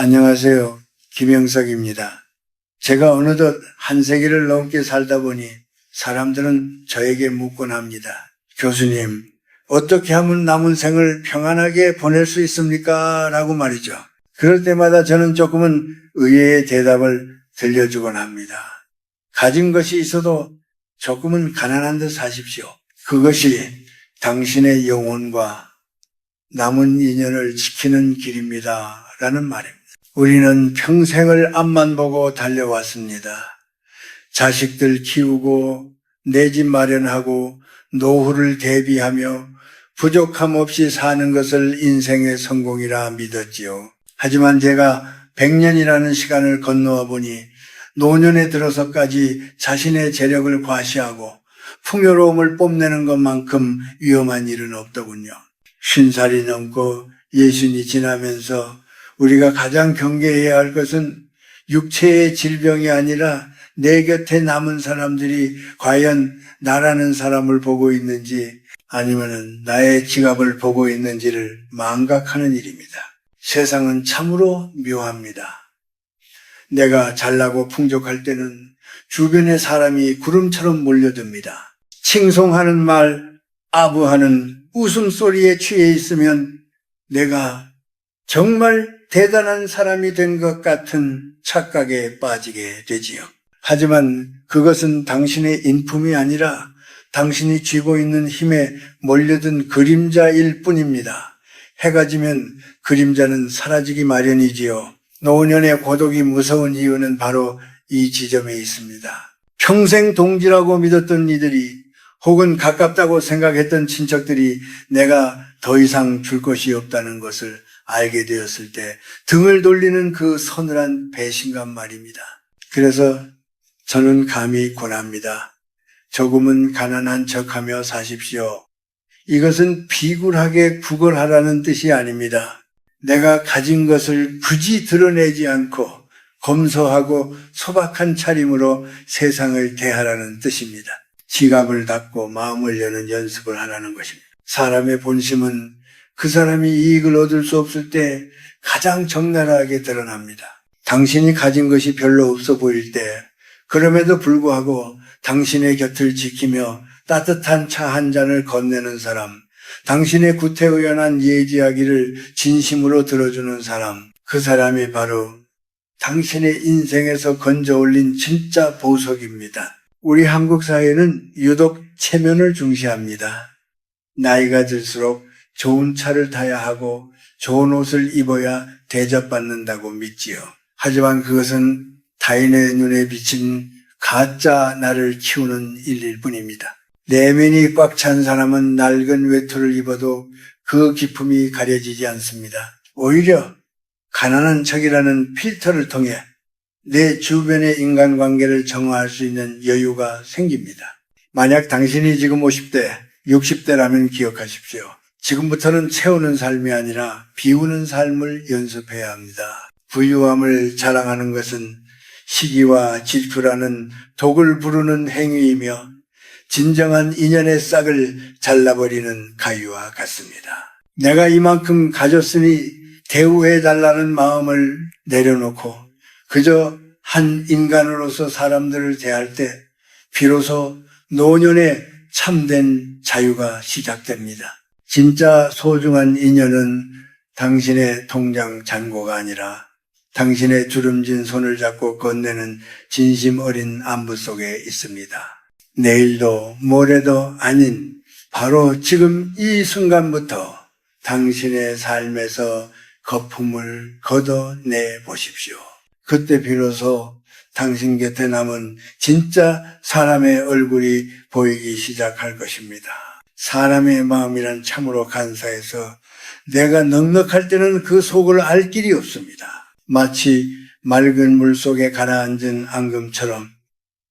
안녕하세요. 김영석입니다. 제가 어느덧 한 세기를 넘게 살다 보니 사람들은 저에게 묻곤 합니다. 교수님, 어떻게 하면 남은 생을 평안하게 보낼 수 있습니까? 라고 말이죠. 그럴 때마다 저는 조금은 의외의 대답을 들려주곤 합니다. 가진 것이 있어도 조금은 가난한 듯 사십시오. 그것이 당신의 영혼과 남은 인연을 지키는 길입니다. 라는 말입니다. 우리는 평생을 앞만 보고 달려왔습니다. 자식들 키우고 내 집 마련하고 노후를 대비하며 부족함 없이 사는 것을 인생의 성공이라 믿었지요. 하지만 제가 100년이라는 시간을 건너와 보니 노년에 들어서까지 자신의 재력을 과시하고 풍요로움을 뽐내는 것만큼 위험한 일은 없더군요. 50살이 넘고 60이 지나면서 우리가 가장 경계해야 할 것은 육체의 질병이 아니라 내 곁에 남은 사람들이 과연 나라는 사람을 보고 있는지 아니면 나의 지갑을 보고 있는지를 망각하는 일입니다. 세상은 참으로 묘합니다. 내가 잘나고 풍족할 때는 주변에 사람이 구름처럼 몰려듭니다. 칭송하는 말, 아부하는 웃음소리에 취해 있으면 내가 정말 대단한 사람이 된 것 같은 착각에 빠지게 되지요. 하지만 그것은 당신의 인품이 아니라 당신이 쥐고 있는 힘에 몰려든 그림자일 뿐입니다. 해가 지면 그림자는 사라지기 마련이지요. 노년의 고독이 무서운 이유는 바로 이 지점에 있습니다. 평생 동지라고 믿었던 이들이 혹은 가깝다고 생각했던 친척들이 내가 더 이상 줄 것이 없다는 것을 알게 되었을 때 등을 돌리는 그 서늘한 배신감 말입니다. 그래서 저는 감히 권합니다. 조금은 가난한 척하며 사십시오. 이것은 비굴하게 구걸하라는 뜻이 아닙니다. 내가 가진 것을 굳이 드러내지 않고 검소하고 소박한 차림으로 세상을 대하라는 뜻입니다. 지갑을 닫고 마음을 여는 연습을 하라는 것입니다. 사람의 본심은 그 사람이 이익을 얻을 수 없을 때 가장 적나라하게 드러납니다. 당신이 가진 것이 별로 없어 보일 때 그럼에도 불구하고 당신의 곁을 지키며 따뜻한 차 한 잔을 건네는 사람, 당신의 구태의연한 예지하기를 진심으로 들어주는 사람, 그 사람이 바로 당신의 인생에서 건져 올린 진짜 보석입니다. 우리 한국 사회는 유독 체면을 중시합니다. 나이가 들수록 좋은 차를 타야 하고 좋은 옷을 입어야 대접받는다고 믿지요. 하지만 그것은 타인의 눈에 비친 가짜 나를 키우는 일일 뿐입니다. 내면이 꽉 찬 사람은 낡은 외투를 입어도 그 기품이 가려지지 않습니다. 오히려 가난한 척이라는 필터를 통해 내 주변의 인간관계를 정화할 수 있는 여유가 생깁니다. 만약 당신이 지금 50대, 60대라면 기억하십시오. 지금부터는 채우는 삶이 아니라 비우는 삶을 연습해야 합니다. 부유함을 자랑하는 것은 시기와 질투라는 독을 부르는 행위이며 진정한 인연의 싹을 잘라버리는 가위와 같습니다. 내가 이만큼 가졌으니 대우해달라는 마음을 내려놓고 그저 한 인간으로서 사람들을 대할 때 비로소 노년의 참된 자유가 시작됩니다. 진짜 소중한 인연은 당신의 통장 잔고가 아니라 당신의 주름진 손을 잡고 건네는 진심 어린 안부 속에 있습니다. 내일도 모레도 아닌 바로 지금 이 순간부터 당신의 삶에서 거품을 걷어내 보십시오. 그때 비로소 당신 곁에 남은 진짜 사람의 얼굴이 보이기 시작할 것입니다. 사람의 마음이란 참으로 간사해서 내가 넉넉할 때는 그 속을 알 길이 없습니다. 마치 맑은 물 속에 가라앉은 앙금처럼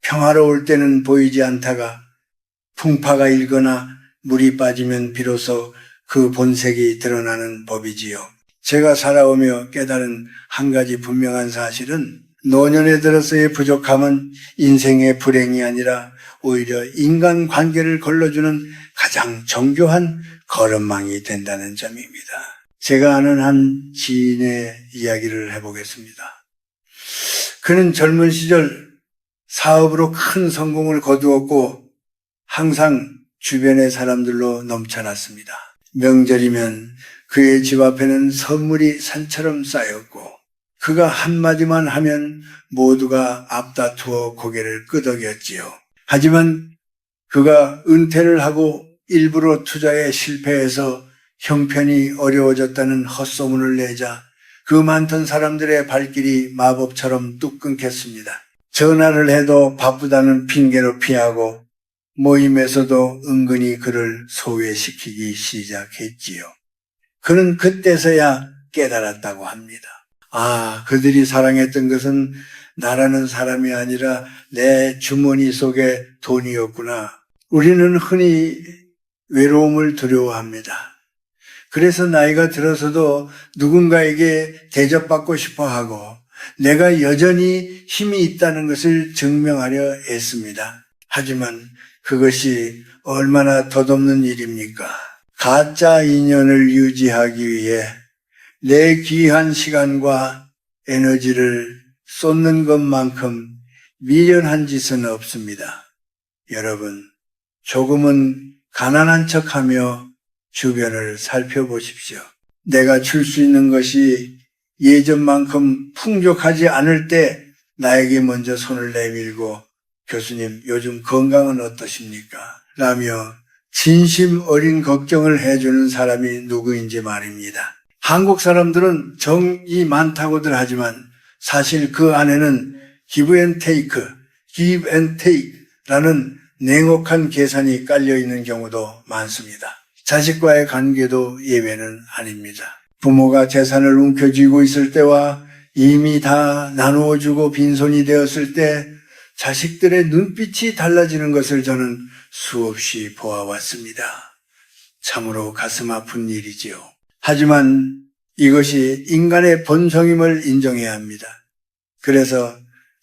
평화로울 때는 보이지 않다가 풍파가 일거나 물이 빠지면 비로소 그 본색이 드러나는 법이지요. 제가 살아오며 깨달은 한 가지 분명한 사실은 노년에 들어서의 부족함은 인생의 불행이 아니라 오히려 인간관계를 걸러주는 가장 정교한 걸음망이 된다는 점입니다. 제가 아는 한 지인의 이야기를 해보겠습니다. 그는 젊은 시절 사업으로 큰 성공을 거두었고 항상 주변의 사람들로 넘쳐났습니다. 명절이면 그의 집 앞에는 선물이 산처럼 쌓였고 그가 한마디만 하면 모두가 앞다투어 고개를 끄덕였지요. 하지만 그가 은퇴를 하고 일부러 투자에 실패해서 형편이 어려워졌다는 헛소문을 내자 그 많던 사람들의 발길이 마법처럼 뚝 끊겼습니다. 전화를 해도 바쁘다는 핑계로 피하고 모임에서도 은근히 그를 소외시키기 시작했지요. 그는 그때서야 깨달았다고 합니다. 아, 그들이 사랑했던 것은 나라는 사람이 아니라 내 주머니 속에 돈이었구나. 우리는 흔히 외로움을 두려워합니다. 그래서 나이가 들어서도 누군가에게 대접받고 싶어 하고 내가 여전히 힘이 있다는 것을 증명하려 애씁니다. 하지만 그것이 얼마나 덧없는 일입니까? 가짜 인연을 유지하기 위해 내 귀한 시간과 에너지를 쏟는 것만큼 미련한 짓은 없습니다. 여러분, 조금은 가난한 척하며 주변을 살펴보십시오. 내가 줄 수 있는 것이 예전만큼 풍족하지 않을 때 나에게 먼저 손을 내밀고 교수님, 요즘 건강은 어떠십니까? 라며 진심 어린 걱정을 해주는 사람이 누구인지 말입니다. 한국 사람들은 정이 많다고들 하지만 사실 그 안에는 give and take 라는 냉혹한 계산이 깔려있는 경우도 많습니다. 자식과의 관계도 예외는 아닙니다. 부모가 재산을 움켜쥐고 있을 때와 이미 다 나누어주고 빈손이 되었을 때 자식들의 눈빛이 달라지는 것을 저는 수없이 보아왔습니다. 참으로 가슴 아픈 일이지요. 하지만 이것이 인간의 본성임을 인정해야 합니다. 그래서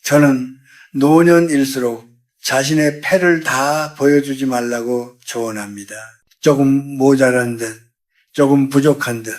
저는 노년일수록 자신의 패를 다 보여주지 말라고 조언합니다. 조금 모자란 듯, 조금 부족한 듯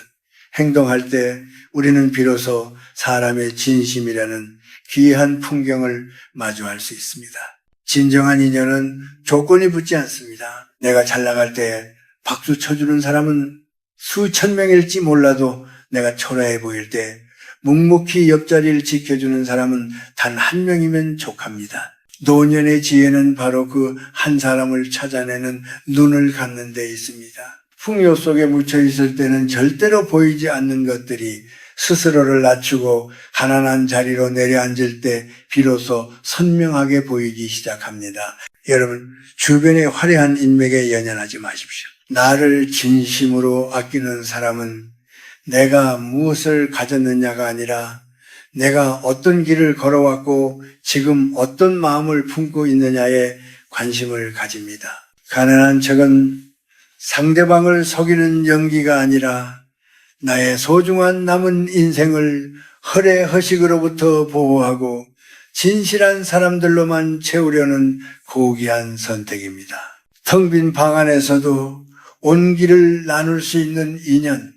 행동할 때 우리는 비로소 사람의 진심이라는 귀한 풍경을 마주할 수 있습니다. 진정한 인연은 조건이 붙지 않습니다. 내가 잘 나갈 때 박수 쳐주는 사람은 수천 명일지 몰라도 내가 초라해 보일 때 묵묵히 옆자리를 지켜주는 사람은 단 한 명이면 족합니다. 노년의 지혜는 바로 그 한 사람을 찾아내는 눈을 갖는 데 있습니다. 풍요 속에 묻혀 있을 때는 절대로 보이지 않는 것들이 스스로를 낮추고 가난한 자리로 내려앉을 때 비로소 선명하게 보이기 시작합니다. 여러분, 주변의 화려한 인맥에 연연하지 마십시오. 나를 진심으로 아끼는 사람은 내가 무엇을 가졌느냐가 아니라 내가 어떤 길을 걸어왔고 지금 어떤 마음을 품고 있느냐에 관심을 가집니다. 가난한 척은 상대방을 속이는 연기가 아니라 나의 소중한 남은 인생을 허례허식으로부터 보호하고 진실한 사람들로만 채우려는 고귀한 선택입니다. 텅 빈 방 안에서도 온기를 나눌 수 있는 인연,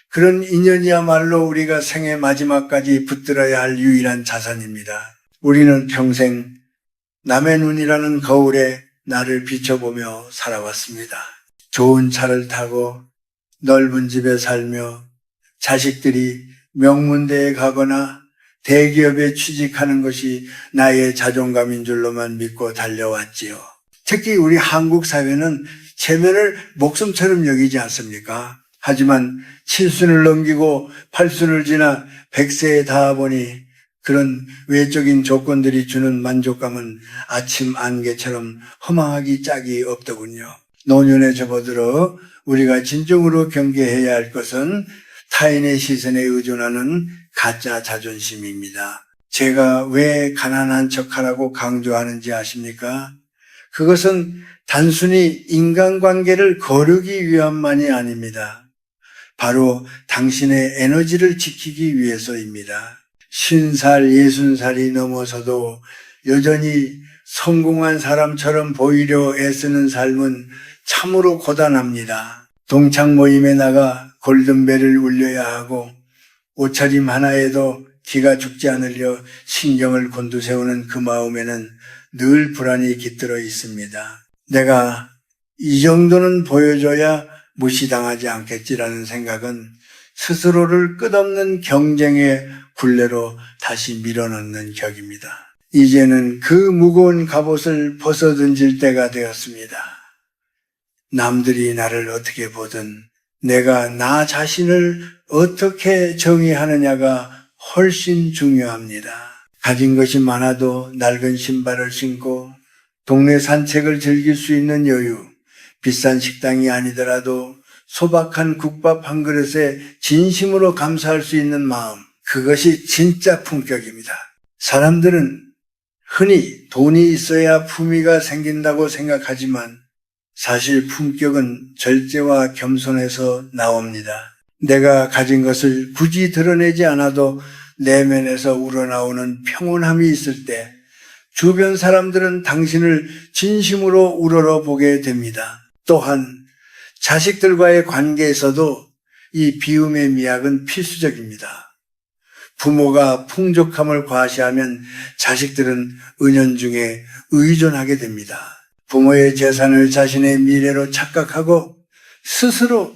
그런 인연이야말로 우리가 생의 마지막까지 붙들어야 할 유일한 자산입니다. 우리는 평생 남의 눈이라는 거울에 나를 비춰보며 살아왔습니다. 좋은 차를 타고 넓은 집에 살며 자식들이 명문대에 가거나 대기업에 취직하는 것이 나의 자존감인 줄로만 믿고 달려왔지요. 특히 우리 한국 사회는 체면을 목숨처럼 여기지 않습니까? 하지만 7순을 넘기고 8순을 지나 100세에 닿아보니 그런 외적인 조건들이 주는 만족감은 아침 안개처럼 허망하기 짝이 없더군요. 노년에 접어들어 우리가 진정으로 경계해야 할 것은 타인의 시선에 의존하는 가짜 자존심입니다. 제가 왜 가난한 척하라고 강조하는지 아십니까? 그것은 단순히 인간관계를 거르기 위함만이 아닙니다. 바로 당신의 에너지를 지키기 위해서입니다. 50살, 60살이 넘어서도 여전히 성공한 사람처럼 보이려 애쓰는 삶은 참으로 고단합니다. 동창 모임에 나가 골든벨을 울려야 하고 옷차림 하나에도 기가 죽지 않으려 신경을 곤두세우는 그 마음에는 늘 불안이 깃들어 있습니다. 내가 이 정도는 보여줘야 무시당하지 않겠지라는 생각은 스스로를 끝없는 경쟁의 굴레로 다시 밀어넣는 격입니다. 이제는 그 무거운 갑옷을 벗어던질 때가 되었습니다. 남들이 나를 어떻게 보든 내가 나 자신을 어떻게 정의하느냐가 훨씬 중요합니다. 가진 것이 많아도 낡은 신발을 신고 동네 산책을 즐길 수 있는 여유, 비싼 식당이 아니더라도 소박한 국밥 한 그릇에 진심으로 감사할 수 있는 마음, 그것이 진짜 품격입니다. 사람들은 흔히 돈이 있어야 품위가 생긴다고 생각하지만 사실 품격은 절제와 겸손에서 나옵니다. 내가 가진 것을 굳이 드러내지 않아도 내면에서 우러나오는 평온함이 있을 때 주변 사람들은 당신을 진심으로 우러러보게 됩니다. 또한 자식들과의 관계에서도 이 비움의 미학은 필수적입니다. 부모가 풍족함을 과시하면 자식들은 은연중에 의존하게 됩니다. 부모의 재산을 자신의 미래로 착각하고 스스로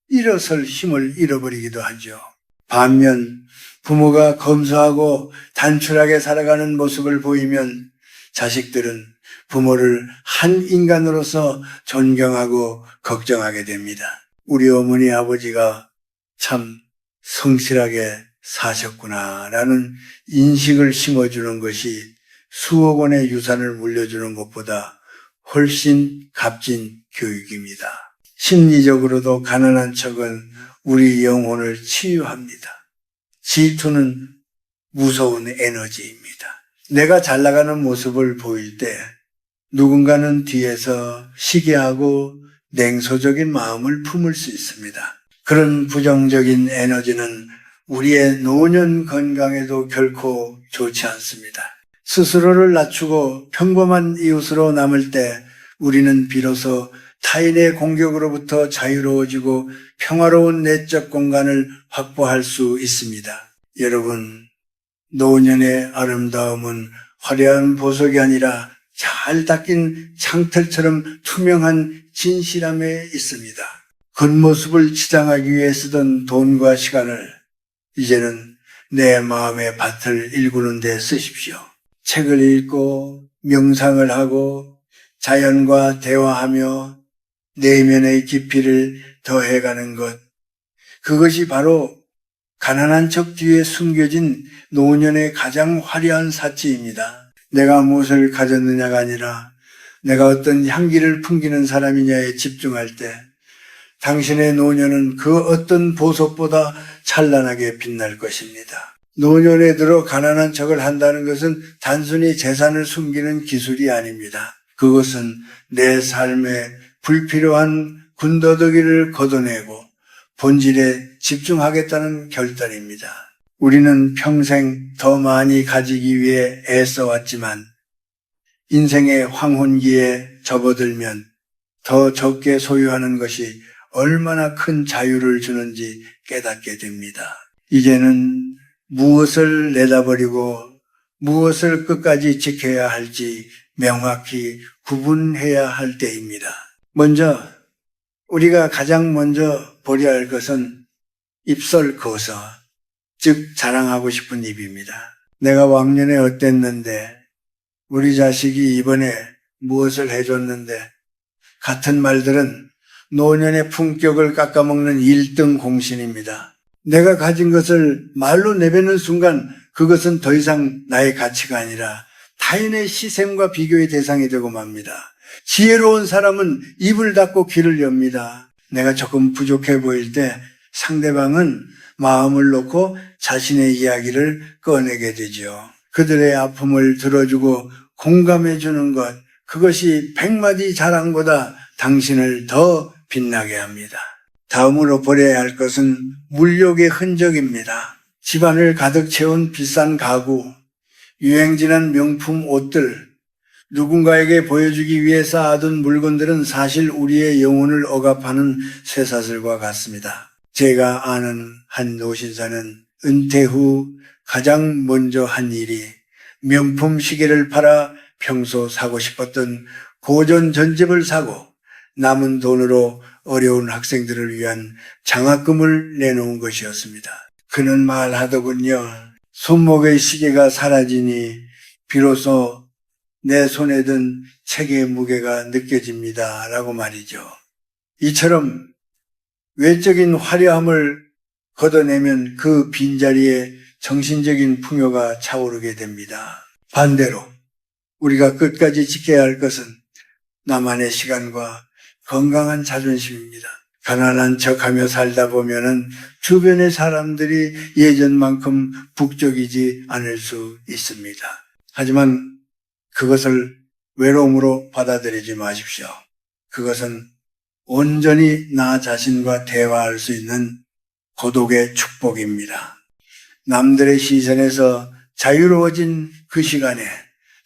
일어설 힘을 잃어버리기도 하죠. 반면 부모가 검소하고 단출하게 살아가는 모습을 보이면 자식들은 부모를 한 인간으로서 존경하고 걱정하게 됩니다. 우리 어머니 아버지가 참 성실하게 사셨구나라는 인식을 심어주는 것이 수억 원의 유산을 물려주는 것보다 훨씬 값진 교육입니다. 심리적으로도 가난한 척은 우리 영혼을 치유합니다. 질투는 무서운 에너지입니다. 내가 잘 나가는 모습을 보일 때 누군가는 뒤에서 시기하고 냉소적인 마음을 품을 수 있습니다. 그런 부정적인 에너지는 우리의 노년 건강에도 결코 좋지 않습니다. 스스로를 낮추고 평범한 이웃으로 남을 때 우리는 비로소 타인의 공격으로부터 자유로워지고 평화로운 내적 공간을 확보할 수 있습니다. 여러분, 노년의 아름다움은 화려한 보석이 아니라 잘 닦인 창틀처럼 투명한 진실함에 있습니다. 겉모습을 치장하기 위해 쓰던 돈과 시간을 이제는 내 마음의 밭을 일구는 데 쓰십시오. 책을 읽고 명상을 하고 자연과 대화하며 내면의 깊이를 더해가는 것, 그것이 바로 가난한 척 뒤에 숨겨진 노년의 가장 화려한 사치입니다. 내가 무엇을 가졌느냐가 아니라 내가 어떤 향기를 풍기는 사람이냐에 집중할 때 당신의 노년은 그 어떤 보석보다 찬란하게 빛날 것입니다. 노년에 들어 가난한 척을 한다는 것은 단순히 재산을 숨기는 기술이 아닙니다. 그것은 내 삶에 불필요한 군더더기를 걷어내고 본질에 집중하겠다는 결단입니다. 우리는 평생 더 많이 가지기 위해 애써왔지만 인생의 황혼기에 접어들면 더 적게 소유하는 것이 얼마나 큰 자유를 주는지 깨닫게 됩니다. 이제는 무엇을 내다버리고 무엇을 끝까지 지켜야 할지 명확히 구분해야 할 때입니다. 먼저 우리가 가장 먼저 버려야 할 것은 입설거서, 즉 자랑하고 싶은 입입니다. 내가 왕년에 어땠는데, 우리 자식이 이번에 무엇을 해줬는데, 같은 말들은 노년의 품격을 깎아먹는 1등 공신입니다. 내가 가진 것을 말로 내뱉는 순간 그것은 더 이상 나의 가치가 아니라 타인의 시샘과 비교의 대상이 되고 맙니다. 지혜로운 사람은 입을 닫고 귀를 엽니다. 내가 조금 부족해 보일 때 상대방은 마음을 놓고 자신의 이야기를 꺼내게 되죠. 그들의 아픔을 들어주고 공감해 주는 것, 그것이 100마디 자랑보다 당신을 더 빛나게 합니다. 다음으로 버려야 할 것은 물욕의 흔적입니다. 집안을 가득 채운 비싼 가구, 유행지난 명품 옷들, 누군가에게 보여주기 위해 쌓아둔 물건들은 사실 우리의 영혼을 억압하는 쇠사슬과 같습니다. 제가 아는 한 노신사는 은퇴 후 가장 먼저 한 일이 명품 시계를 팔아 평소 사고 싶었던 고전 전집을 사고 남은 돈으로 어려운 학생들을 위한 장학금을 내놓은 것이었습니다. 그는 말하더군요. 손목의 시계가 사라지니 비로소 내 손에 든 책의 무게가 느껴집니다. 라고 말이죠. 이처럼 외적인 화려함을 걷어내면 그 빈자리에 정신적인 풍요가 차오르게 됩니다. 반대로 우리가 끝까지 지켜야 할 것은 나만의 시간과 건강한 자존심입니다. 가난한 척하며 살다 보면은 주변의 사람들이 예전만큼 북적이지 않을 수 있습니다. 하지만 그것을 외로움으로 받아들이지 마십시오. 그것은 온전히 나 자신과 대화할 수 있는 고독의 축복입니다. 남들의 시선에서 자유로워진 그 시간에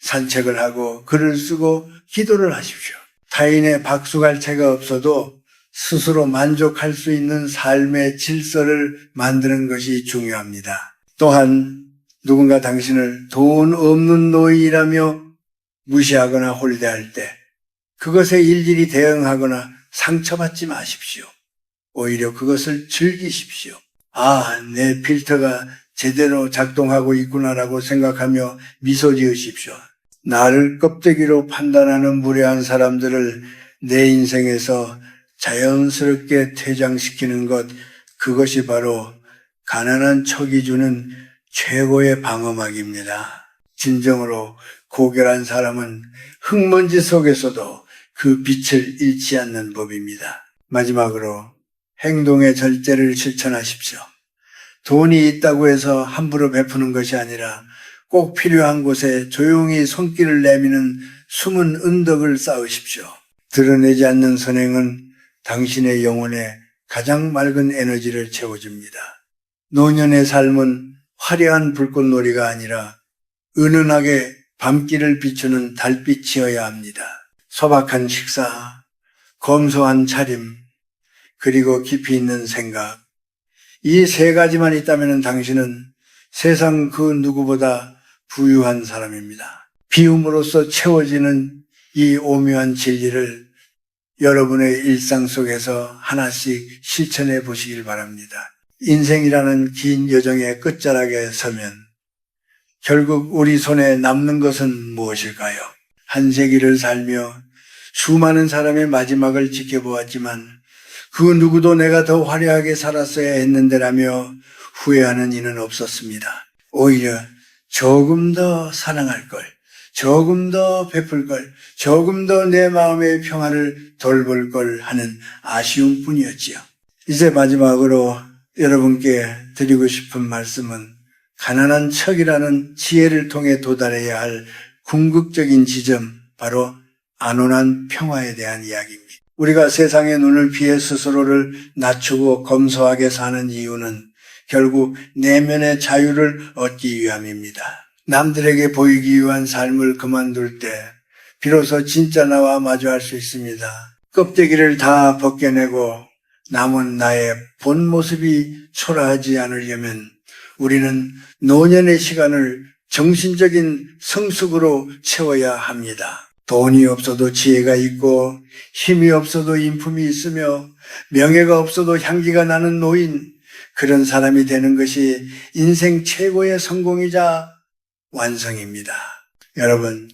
산책을 하고 글을 쓰고 기도를 하십시오. 타인의 박수갈채가 없어도 스스로 만족할 수 있는 삶의 질서를 만드는 것이 중요합니다. 또한 누군가 당신을 돈 없는 노인이라며 무시하거나 홀대할 때 그것에 일일이 대응하거나 상처받지 마십시오. 오히려 그것을 즐기십시오. 아, 내 필터가 제대로 작동하고 있구나라고 생각하며 미소 지으십시오. 나를 껍데기로 판단하는 무례한 사람들을 내 인생에서 자연스럽게 퇴장시키는 것, 그것이 바로 가난한 척이 주는 최고의 방어막입니다. 진정으로 고결한 사람은 흙먼지 속에서도 그 빛을 잃지 않는 법입니다. 마지막으로 행동의 절제를 실천하십시오. 돈이 있다고 해서 함부로 베푸는 것이 아니라 꼭 필요한 곳에 조용히 손길을 내미는 숨은 은덕을 쌓으십시오. 드러내지 않는 선행은 당신의 영혼에 가장 맑은 에너지를 채워줍니다. 노년의 삶은 화려한 불꽃놀이가 아니라 은은하게 밤길을 비추는 달빛이어야 합니다. 소박한 식사, 검소한 차림, 그리고 깊이 있는 생각. 이 세 가지만 있다면 당신은 세상 그 누구보다 부유한 사람입니다. 비움으로써 채워지는 이 오묘한 진리를 여러분의 일상 속에서 하나씩 실천해 보시길 바랍니다. 인생이라는 긴 여정의 끝자락에 서면 결국 우리 손에 남는 것은 무엇일까요? 한 세기를 살며 수많은 사람의 마지막을 지켜보았지만 그 누구도 내가 더 화려하게 살았어야 했는데라며 후회하는 이는 없었습니다. 오히려 조금 더 사랑할 걸, 조금 더 베풀 걸, 조금 더 내 마음의 평화를 돌볼 걸 하는 아쉬움뿐이었지요. 이제 마지막으로 여러분께 드리고 싶은 말씀은 가난한 척이라는 지혜를 통해 도달해야 할 궁극적인 지점, 바로 안온한 평화에 대한 이야기입니다. 우리가 세상의 눈을 피해 스스로를 낮추고 검소하게 사는 이유는 결국 내면의 자유를 얻기 위함입니다. 남들에게 보이기 위한 삶을 그만둘 때 비로소 진짜 나와 마주할 수 있습니다. 껍데기를 다 벗겨내고 남은 나의 본 모습이 초라하지 않으려면 우리는 노년의 시간을 정신적인 성숙으로 채워야 합니다. 돈이 없어도 지혜가 있고 힘이 없어도 인품이 있으며 명예가 없어도 향기가 나는 노인, 그런 사람이 되는 것이 인생 최고의 성공이자 완성입니다. 여러분,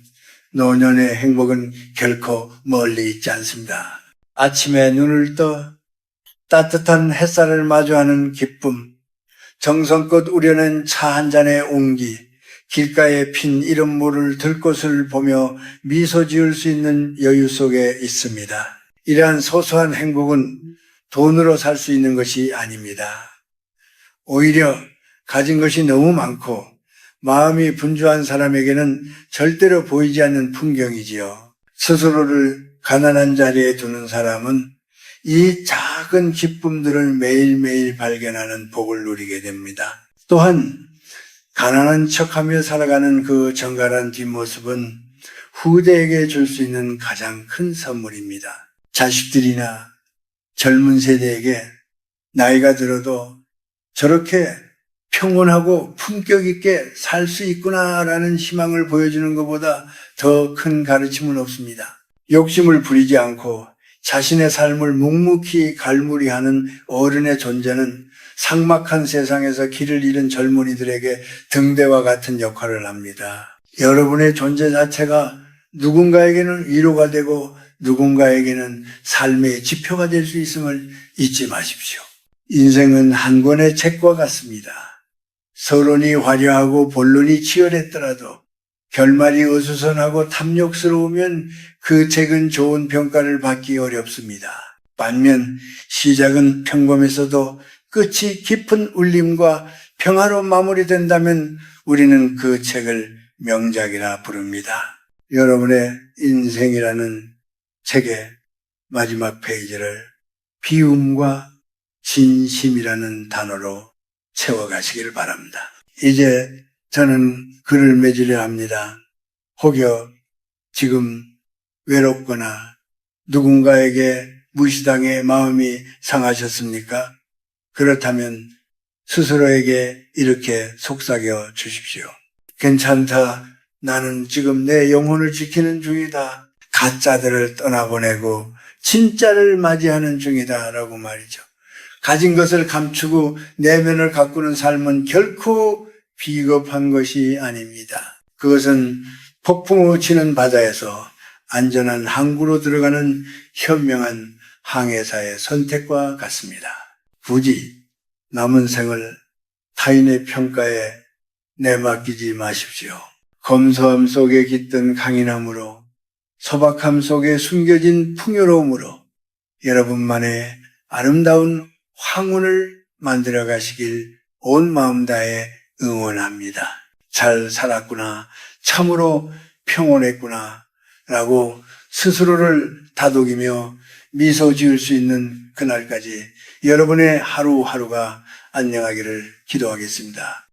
노년의 행복은 결코 멀리 있지 않습니다. 아침에 눈을 떠 따뜻한 햇살을 마주하는 기쁨, 정성껏 우려낸 차 한 잔의 온기, 길가에 핀 이른모를 들꽃을 보며 미소 지을 수 있는 여유 속에 있습니다. 이러한 소소한 행복은 돈으로 살 수 있는 것이 아닙니다. 오히려 가진 것이 너무 많고 마음이 분주한 사람에게는 절대로 보이지 않는 풍경이지요. 스스로를 가난한 자리에 두는 사람은 이 작은 기쁨들을 매일매일 발견하는 복을 누리게 됩니다. 또한 가난한 척하며 살아가는 그 정갈한 뒷모습은 후대에게 줄 수 있는 가장 큰 선물입니다. 자식들이나 젊은 세대에게 나이가 들어도 저렇게 평온하고 품격 있게 살 수 있구나라는 희망을 보여주는 것보다 더 큰 가르침은 없습니다. 욕심을 부리지 않고 자신의 삶을 묵묵히 갈무리하는 어른의 존재는 삭막한 세상에서 길을 잃은 젊은이들에게 등대와 같은 역할을 합니다. 여러분의 존재 자체가 누군가에게는 위로가 되고 누군가에게는 삶의 지표가 될 수 있음을 잊지 마십시오. 인생은 한 권의 책과 같습니다. 서론이 화려하고 본론이 치열했더라도 결말이 어수선하고 탐욕스러우면 그 책은 좋은 평가를 받기 어렵습니다. 반면 시작은 평범했어도 끝이 깊은 울림과 평화로 마무리된다면 우리는 그 책을 명작이라 부릅니다. 여러분의 인생이라는 책의 마지막 페이지를 비움과 진심이라는 단어로 채워가시길 바랍니다. 이제 저는 글을 맺으려 합니다. 혹여 지금 외롭거나 누군가에게 무시당해 마음이 상하셨습니까? 그렇다면 스스로에게 이렇게 속삭여 주십시오. 괜찮다. 나는 지금 내 영혼을 지키는 중이다. 가짜들을 떠나보내고 진짜를 맞이하는 중이다. 라고 말이죠. 가진 것을 감추고 내면을 가꾸는 삶은 결코 비겁한 것이 아닙니다. 그것은 폭풍우 치는 바다에서 안전한 항구로 들어가는 현명한 항해사의 선택과 같습니다. 굳이 남은 생을 타인의 평가에 내맡기지 마십시오. 검소함 속에 깃든 강인함으로, 소박함 속에 숨겨진 풍요로움으로 여러분만의 아름다운 황혼을 만들어 가시길 온 마음 다해 응원합니다. 잘 살았구나, 참으로 평온했구나 라고 스스로를 다독이며 미소 지을 수 있는 그날까지 여러분의 하루하루가 안녕하기를 기도하겠습니다.